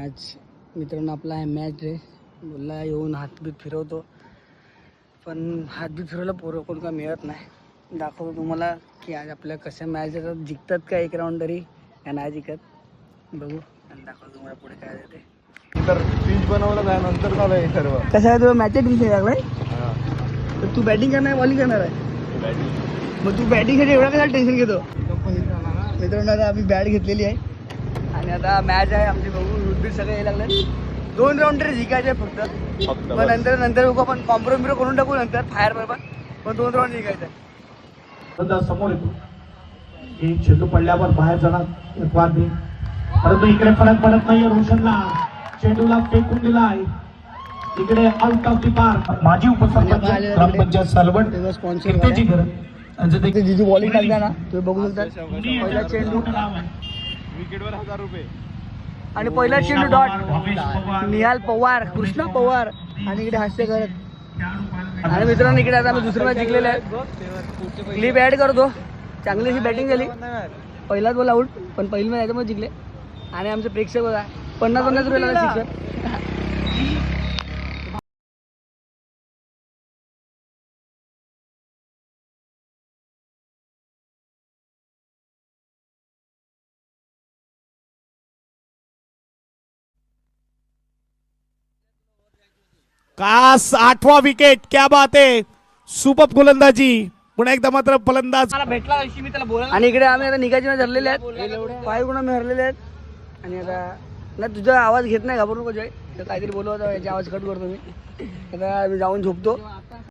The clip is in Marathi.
आज मित्रांनो आपला आहे मॅच रे, बोलला येऊन हातबीत फिरवतो, पण हातबीत फिरवलं पोरं कोण का मिळत नाही. दाखवतो तुम्हाला की आज आपल्या कशा मॅच येतात, जिंकतात का एक राऊंड तरी का नाही जिंकत, बघू आणि दाखवतो तुम्हाला पुढे काय येते. तर पिच बनवलं काय नंतर झालं हे सर्व. कसं आहे तुला मॅच टेन्शन लागलाय, तर तू बॅटिंग करणार बॉलिंग करणार आहे, मग तू बॅटिंगसाठी एवढा कसा टेन्शन घेतो. मित्रांनो आता आम्ही बॅट घेतलेली आहे आणि आता मॅच आहे आमची, बघू रुद्बीर सगळे यायला लागले. 2 राऊंड तरी जिंकायचे फक्त, पण नंतर बघू आपण कॉम्प्रोमाइज करून टाकू नंतर फायर बरोबर, पण 2 राऊंड जिंकायचं. समोर येतो की चेंडू पडल्यावर बाहेर जाणार वाद नाही, परंतु इकडे फरक पडत नाही. रोशनला चेंडूला फेकून दिला आहे इकडे आउट ऑफ द पार्क. माजी उपसरपंच ग्रामपंचायत सालवड स्पॉन्सर कीर्तीची घर जिजू बॉलिंग टाकता ना तुम्ही बघू शकता. पहिला चेंडू विकेटवर 1000 रुपये आणि पहिला चेंडू डॉट निहाल पवार, कृष्णा पवार आणि इकडे हास्य करत. आणि मित्रांनो इकडे आता आम्ही दुसरं मॅच जिंकलेलं आहे. क्लिप ॲड करतो. चांगली अशी बॅटिंग झाली, पहिलाच बॉल आऊट, पण पहिली मॅच याच्यामध्ये जिंकले. आणि आमचे प्रेक्षक बघा 50-50 रुपये सिक्सर. कास 8वां विकेट, क्या बात आहे, सुपर गोलंदाजी. पुन्हा एकदा मात्र फलंदाज मला भेटला अशी मी त्याला बोला. आणि इकडे आम्ही आता निघायचे मॅच हरलेले आहेत, 5 गुण आम्ही हरलेले आहेत. आणि आता नाही तुझा आवाज घेत नाही, घाबरू नको जय, तर काहीतरी बोलवत याचा आवाज कट करतो मी. आता मी जाऊन झोपतो.